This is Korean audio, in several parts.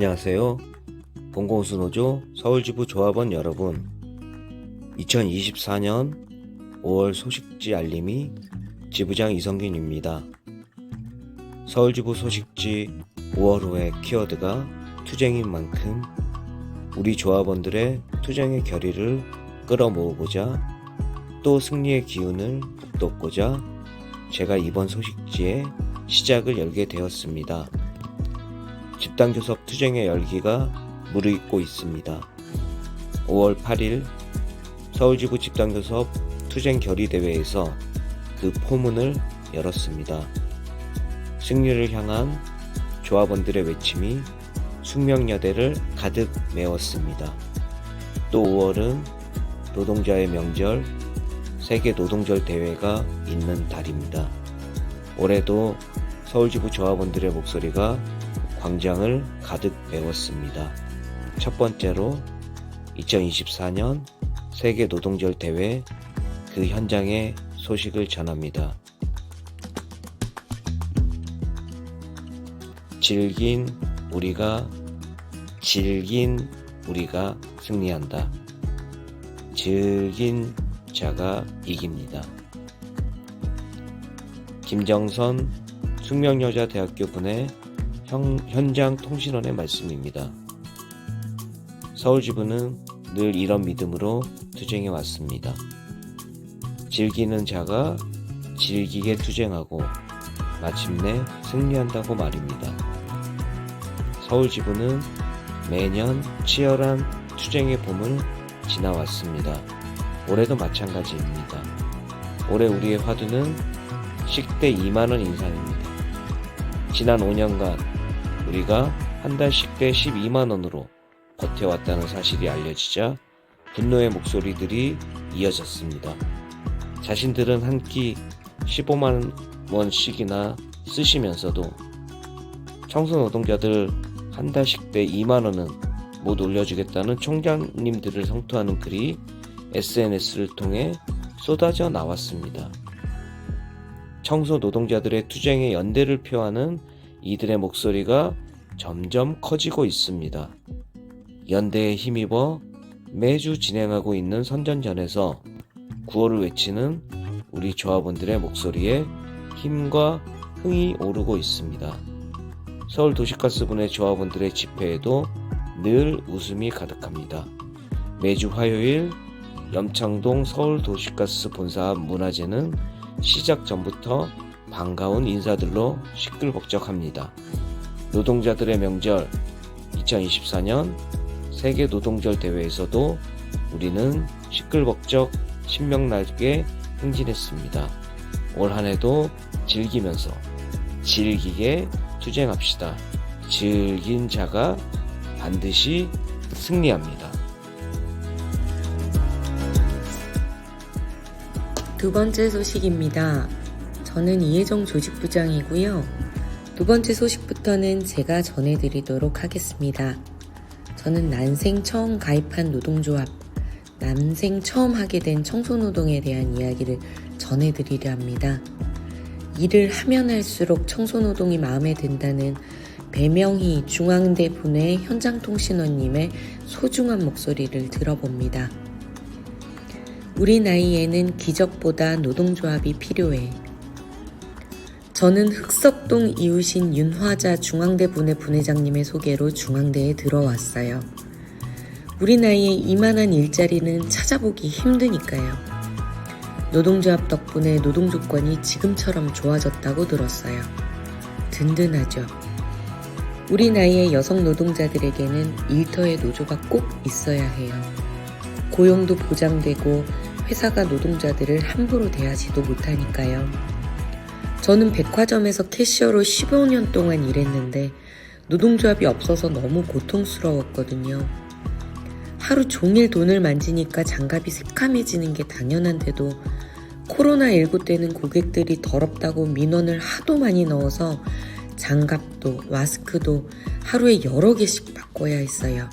안녕하세요. 공공수노조 서울지부 조합원 여러분, 2024년 5월 소식지 알림이 지부장 이성균입니다. 서울지부 소식지 5월 후의 키워드가 투쟁인 만큼 우리 조합원들의 투쟁의 결의를 끌어모으고자 또 승리의 기운을 북돋고자 제가 이번 소식지에 시작을 열게 되었습니다. 집단교섭 투쟁의 열기가 무르익고 있습니다. 5월 8일 서울지부 집단교섭 투쟁 결의대회에서 그 포문을 열었습니다. 승리를 향한 조합원들의 외침이 숙명여대를 가득 메웠습니다. 또 5월은 노동자의 명절 세계 노동절 대회가 있는 달입니다. 올해도 서울지부 조합원들의 목소리가 광장을 가득 메웠습니다. 첫 번째로 2024년 세계 노동절 대회 그 현장의 소식을 전합니다. 질긴 우리가 승리한다. 즐긴 자가 이깁니다. 김정선 숙명여자대학교 분의 현장 통신원의 말씀입니다. 서울지부는 늘 이런 믿음으로 투쟁해 왔습니다. 즐기는 자가 즐기게 투쟁하고 마침내 승리한다고 말입니다. 서울지부는 매년 치열한 투쟁의 봄을 지나왔습니다. 올해도 마찬가지입니다. 올해 우리의 화두는 식대 2만원 인상입니다. 지난 5년간 우리가 한 달 식대 12만원으로 버텨왔다는 사실이 알려지자 분노의 목소리들이 이어졌습니다. 자신들은 한 끼 15만원씩이나 쓰시면서도 청소노동자들 한 달 식대 2만원은 못 올려주겠다는 총장님들을 성토하는 글이 SNS를 통해 쏟아져 나왔습니다. 청소노동자들의 투쟁에 연대를 표하는 이들의 목소리가 점점 커지고 있습니다. 연대에 힘입어 매주 진행하고 있는 선전전에서 구호를 외치는 우리 조합원들의 목소리에 힘과 흥이 오르고 있습니다. 서울도시가스분의 조합원들의 집회에도 늘 웃음이 가득합니다. 매주 화요일 염창동 서울도시가스 본사 앞 문화제는 시작 전부터 반가운 인사들로 시끌벅적합니다. 노동자들의 명절 2024년 세계 노동절 대회에서도 우리는 시끌벅적 신명나게 행진했습니다. 올 한해도 즐기면서 즐기게 투쟁합시다. 즐긴 자가 반드시 승리합니다. 두 번째 소식입니다. 저는 이혜정 조직부장이고요. 두 번째 소식부터는 제가 전해드리도록 하겠습니다. 저는 난생 처음 가입한 노동조합, 난생 처음 하게 된 청소노동에 대한 이야기를 전해드리려 합니다. 일을 하면 할수록 청소노동이 마음에 든다는 배명희 중앙대 분회 현장통신원님의 소중한 목소리를 들어봅니다. 우리 나이에는 기적보다 노동조합이 필요해. 저는 흑석동 이웃인 윤화자 중앙대 분회 분회장님의 소개로 중앙대에 들어왔어요. 우리 나이에 이만한 일자리는 찾아보기 힘드니까요. 노동조합 덕분에 노동 조건이 지금처럼 좋아졌다고 들었어요. 든든하죠. 우리 나이의 여성 노동자들에게는 일터의 노조가 꼭 있어야 해요. 고용도 보장되고 회사가 노동자들을 함부로 대하지도 못하니까요. 저는 백화점에서 캐시어로 15년 동안 일했는데 노동조합이 없어서 너무 고통스러웠거든요. 하루 종일 돈을 만지니까 장갑이 새카매지는 게 당연한데도 코로나19 때는 고객들이 더럽다고 민원을 하도 많이 넣어서 장갑도 마스크도 하루에 여러 개씩 바꿔야 했어요.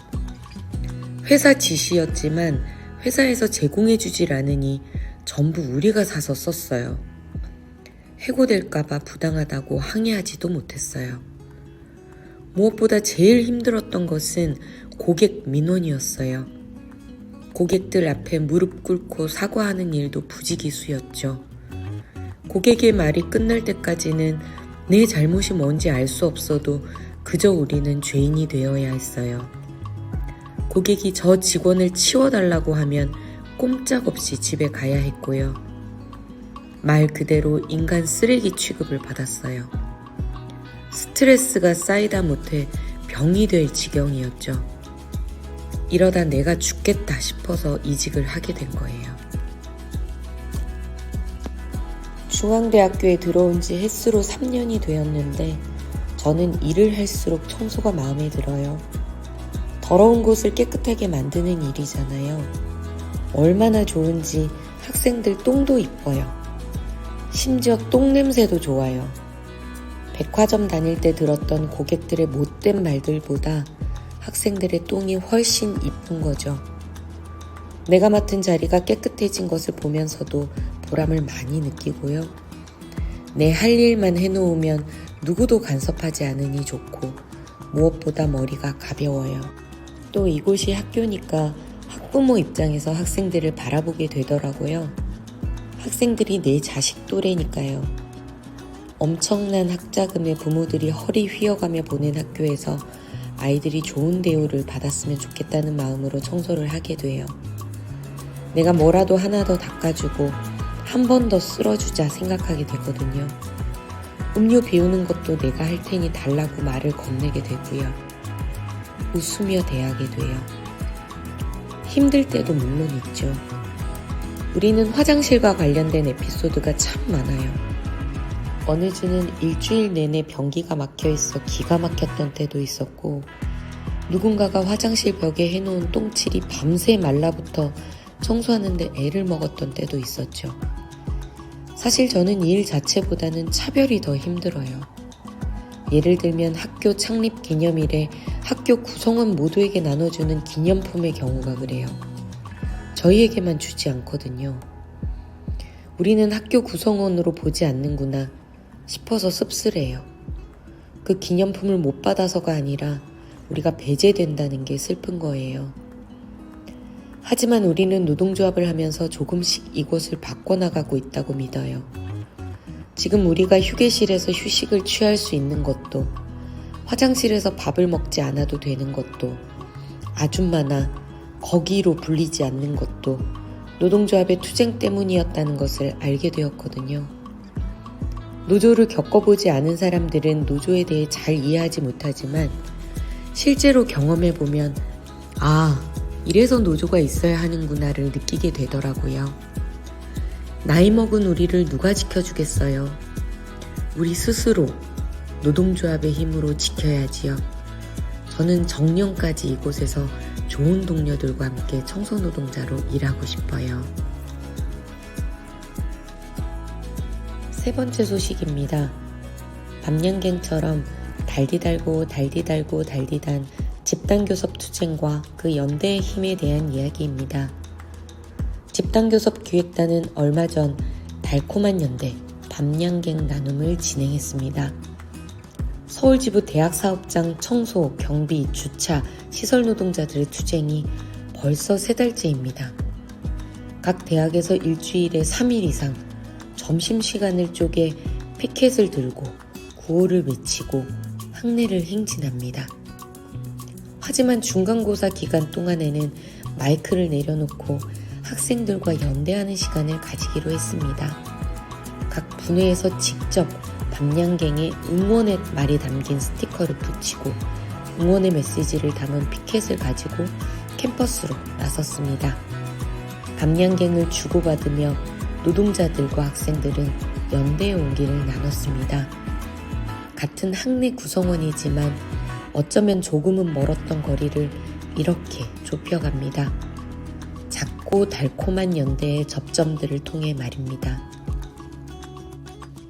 회사 지시였지만 회사에서 제공해주질 않으니 전부 우리가 사서 썼어요. 해고될까봐 부당하다고 항의하지도 못했어요. 무엇보다 제일 힘들었던 것은 고객 민원이었어요. 고객들 앞에 무릎 꿇고 사과하는 일도 부지기수였죠. 고객의 말이 끝날 때까지는 내 잘못이 뭔지 알 수 없어도 그저 우리는 죄인이 되어야 했어요. 고객이 저 직원을 치워달라고 하면 꼼짝없이 집에 가야 했고요. 말 그대로 인간 쓰레기 취급을 받았어요. 스트레스가 쌓이다 못해 병이 될 지경이었죠. 이러다 내가 죽겠다 싶어서 이직을 하게 된 거예요. 중앙대학교에 들어온 지 햇수로 3년이 되었는데 저는 일을 할수록 청소가 마음에 들어요. 더러운 곳을 깨끗하게 만드는 일이잖아요. 얼마나 좋은지 학생들 똥도 이뻐요. 심지어 똥 냄새도 좋아요. 백화점 다닐 때 들었던 고객들의 못된 말들보다 학생들의 똥이 훨씬 이쁜 거죠. 내가 맡은 자리가 깨끗해진 것을 보면서도 보람을 많이 느끼고요. 내 할 일만 해놓으면 누구도 간섭하지 않으니 좋고 무엇보다 머리가 가벼워요. 또 이곳이 학교니까 학부모 입장에서 학생들을 바라보게 되더라고요. 학생들이 내 자식 또래니까요. 엄청난 학자금에 부모들이 허리 휘어가며 보낸 학교에서 아이들이 좋은 대우를 받았으면 좋겠다는 마음으로 청소를 하게 돼요. 내가 뭐라도 하나 더 닦아주고 한 번 더 쓸어주자 생각하게 되거든요. 음료 비우는 것도 내가 할 테니 달라고 말을 건네게 되고요. 웃으며 대하게 돼요. 힘들 때도 물론 있죠. 우리는 화장실과 관련된 에피소드가 참 많아요. 어느 주는 일주일 내내 변기가 막혀 있어 기가 막혔던 때도 있었고, 누군가가 화장실 벽에 해놓은 똥칠이 밤새 말라붙어 청소하는데 애를 먹었던 때도 있었죠. 사실 저는 이 일 자체보다는 차별이 더 힘들어요. 예를 들면 학교 창립 기념일에 학교 구성원 모두에게 나눠주는 기념품의 경우가 그래요. 저희에게만 주지 않거든요. 우리는 학교 구성원으로 보지 않는구나 싶어서 씁쓸해요. 그 기념품을 못 받아서가 아니라 우리가 배제된다는 게 슬픈 거예요. 하지만 우리는 노동조합을 하면서 조금씩 이곳을 바꿔나가고 있다고 믿어요. 지금 우리가 휴게실에서 휴식을 취할 수 있는 것도, 화장실에서 밥을 먹지 않아도 되는 것도, 아줌마나 거기로 불리지 않는 것도 노동조합의 투쟁 때문이었다는 것을 알게 되었거든요. 노조를 겪어보지 않은 사람들은 노조에 대해 잘 이해하지 못하지만 실제로 경험해보면 이래서 노조가 있어야 하는구나를 느끼게 되더라고요. 나이 먹은 우리를 누가 지켜주겠어요? 우리 스스로 노동조합의 힘으로 지켜야지요. 저는 정년까지 이곳에서 좋은 동료들과 함께 청소노동자로 일하고 싶어요. 세 번째 소식입니다. 밤양갱처럼 달디달고 달디달고 달디단 집단교섭 투쟁과 그 연대의 힘에 대한 이야기입니다. 집단교섭 기획단은 얼마 전 달콤한 연대 밤양갱 나눔을 진행했습니다. 서울지부 대학사업장 청소, 경비, 주차, 시설 노동자들의 투쟁이 벌써 3달째입니다. 각 대학에서 일주일에 3일 이상 점심시간을 쪼개 피켓을 들고 구호를 외치고 항례를 행진합니다. 하지만 중간고사 기간 동안에는 마이크를 내려놓고 학생들과 연대하는 시간을 가지기로 했습니다. 각 분회에서 직접 밤양갱에 응원의 말이 담긴 스티커를 붙이고 응원의 메시지를 담은 피켓을 가지고 캠퍼스로 나섰습니다. 밤양갱을 주고받으며 노동자들과 학생들은 연대의 온기를 나눴습니다. 같은 학내 구성원이지만 어쩌면 조금은 멀었던 거리를 이렇게 좁혀갑니다. 작고 달콤한 연대의 접점들을 통해 말입니다.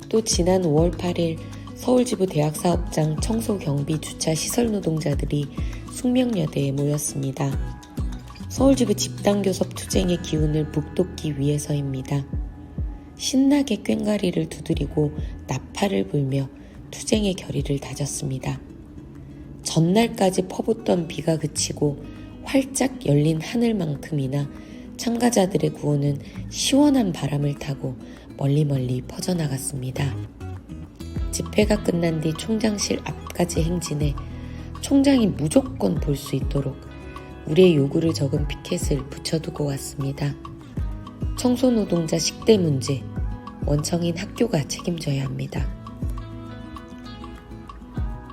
또 지난 5월 8일 서울지부 대학사업장 청소, 경비, 주차, 시설 노동자들이 숙명여대에 모였습니다. 서울지부 집단교섭 투쟁의 기운을 북돋기 위해서입니다. 신나게 꽹과리를 두드리고 나팔을 불며 투쟁의 결의를 다졌습니다. 전날까지 퍼붓던 비가 그치고 활짝 열린 하늘만큼이나 참가자들의 구호는 시원한 바람을 타고 멀리 퍼져나갔습니다. 집회가 끝난 뒤 총장실 앞까지 행진해 총장이 무조건 볼 수 있도록 우리의 요구를 적은 피켓을 붙여두고 왔습니다. 청소노동자 식대 문제, 원청인 학교가 책임져야 합니다.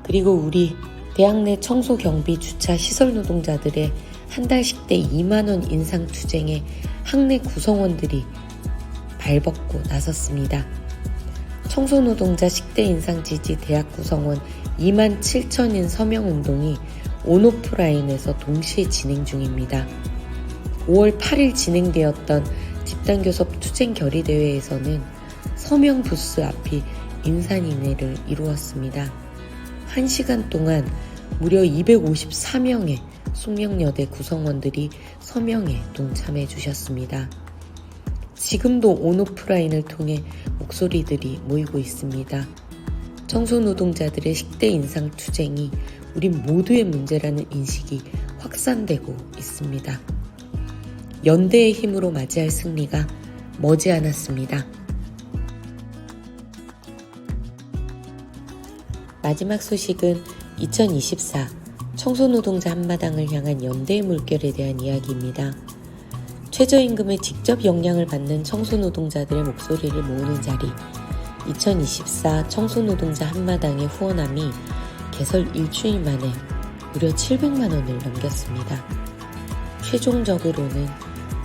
그리고 우리 대학 내 청소 경비 주차 시설 노동자들의 한 달 식대 2만원 인상 투쟁에 학내 구성원들이 발벗고 나섰습니다. 청소노동자 식대 인상 지지 대학 구성원 2만 7천인 서명운동이 온오프라인에서 동시에 진행 중입니다. 5월 8일 진행되었던 집단교섭 투쟁 결의대회에서는 서명 부스 앞이 인산인해를 이루었습니다. 1시간 동안 무려 254명의 숙명여대 구성원들이 서명에 동참해 주셨습니다. 지금도 온오프라인을 통해 목소리들이 모이고 있습니다. 청소노동자들의 식대 인상 투쟁이 우리 모두의 문제라는 인식이 확산되고 있습니다. 연대의 힘으로 맞이할 승리가 머지않았습니다. 마지막 소식은 2024 청소노동자 한마당을 향한 연대의 물결에 대한 이야기입니다. 최저임금에 직접 영향을 받는 청소노동자들의 목소리를 모으는 자리 2024 청소노동자 한마당의 후원함이 개설 일주일 만에 무려 700만 원을 넘겼습니다. 최종적으로는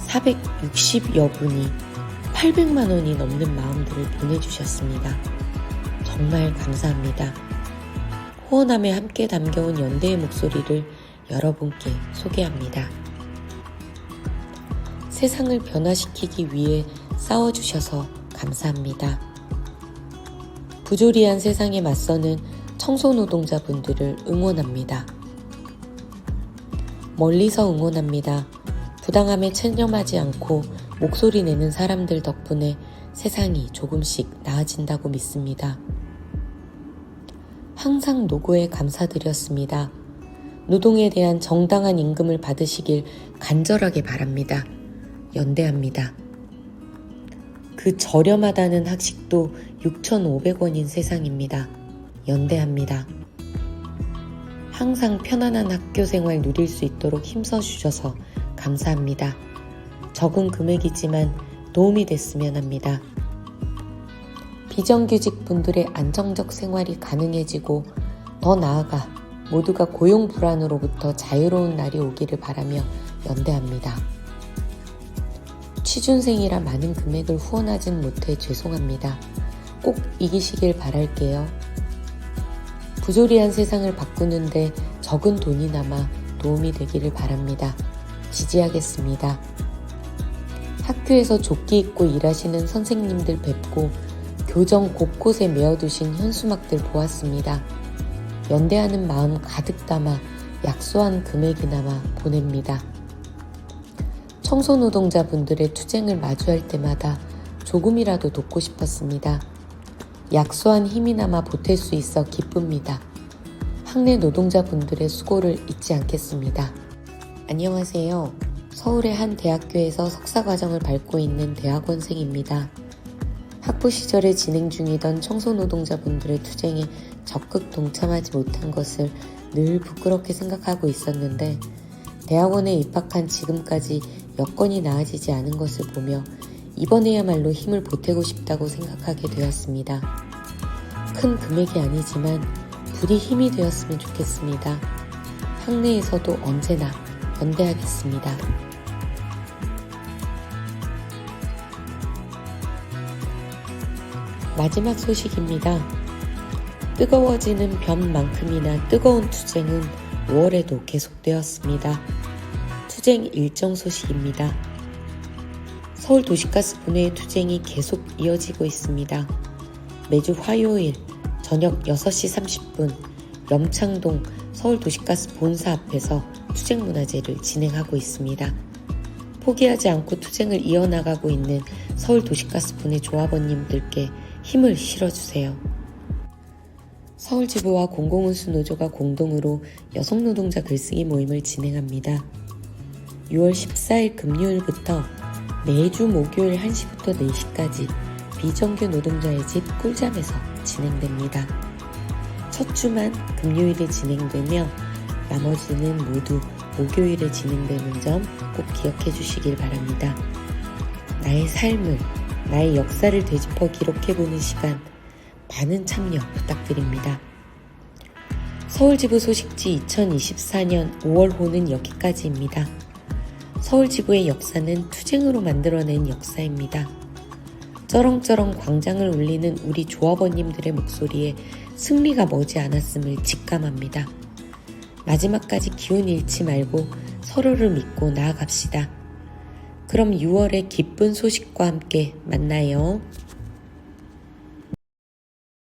460여 분이 800만 원이 넘는 마음들을 보내주셨습니다. 정말 감사합니다. 후원함에 함께 담겨온 연대의 목소리를 여러분께 소개합니다. 세상을 변화시키기 위해 싸워주셔서 감사합니다. 부조리한 세상에 맞서는 청소노동자분들을 응원합니다. 멀리서 응원합니다. 부당함에 체념하지 않고 목소리 내는 사람들 덕분에 세상이 조금씩 나아진다고 믿습니다. 항상 노고에 감사드렸습니다. 노동에 대한 정당한 임금을 받으시길 간절하게 바랍니다. 연대합니다. 그 저렴하다는 학식도 6,500원인 세상입니다. 연대합니다. 항상 편안한 학교 생활 누릴 수 있도록 힘써주셔서 감사합니다. 적은 금액이지만 도움이 됐으면 합니다. 비정규직 분들의 안정적 생활이 가능해지고 더 나아가 모두가 고용 불안으로부터 자유로운 날이 오기를 바라며 연대합니다. 취준생이라 많은 금액을 후원하진 못해 죄송합니다. 꼭 이기시길 바랄게요. 부조리한 세상을 바꾸는데 적은 돈이나마 도움이 되기를 바랍니다. 지지하겠습니다. 학교에서 조끼 입고 일하시는 선생님들 뵙고 교정 곳곳에 메어두신 현수막들 보았습니다. 연대하는 마음 가득 담아 약소한 금액이나마 보냅니다. 청소노동자분들의 투쟁을 마주할 때마다 조금이라도 돕고 싶었습니다. 약소한 힘이나마 보탤 수 있어 기쁩니다. 학내 노동자분들의 수고를 잊지 않겠습니다. 안녕하세요. 서울의 한 대학교에서 석사과정을 밟고 있는 대학원생입니다. 학부 시절에 진행 중이던 청소노동자분들의 투쟁에 적극 동참하지 못한 것을 늘 부끄럽게 생각하고 있었는데 대학원에 입학한 지금까지 여건이 나아지지 않은 것을 보며 이번에야말로 힘을 보태고 싶다고 생각하게 되었습니다. 큰 금액이 아니지만 부디 힘이 되었으면 좋겠습니다. 학내에서도 언제나 연대하겠습니다. 마지막 소식입니다. 뜨거워지는 볕만큼이나 뜨거운 투쟁은 5월에도 계속되었습니다. 투쟁 일정 소식입니다. 서울도시가스분해의 투쟁이 계속 이어지고 있습니다. 매주 화요일 저녁 6시 30분 염창동 서울도시가스 본사 앞에서 투쟁문화제를 진행하고 있습니다. 포기하지 않고 투쟁을 이어나가고 있는 서울도시가스분해 조합원님들께 힘을 실어주세요. 서울지부와 공공운수 노조가 공동으로 여성노동자 글쓰기 모임을 진행합니다. 6월 14일 금요일부터 매주 목요일 1시부터 4시까지 비정규 노동자의 집 꿀잠에서 진행됩니다. 첫 주만 금요일에 진행되며 나머지는 모두 목요일에 진행되는 점 꼭 기억해 주시길 바랍니다. 나의 삶을, 나의 역사를 되짚어 기록해보는 시간, 많은 참여 부탁드립니다. 서울지부 소식지 2024년 5월호는 여기까지입니다. 서울지부의 역사는 투쟁으로 만들어낸 역사입니다. 쩌렁쩌렁 광장을 울리는 우리 조합원님들의 목소리에 승리가 머지않았음을 직감합니다. 마지막까지 기운 잃지 말고 서로를 믿고 나아갑시다. 그럼 6월의 기쁜 소식과 함께 만나요.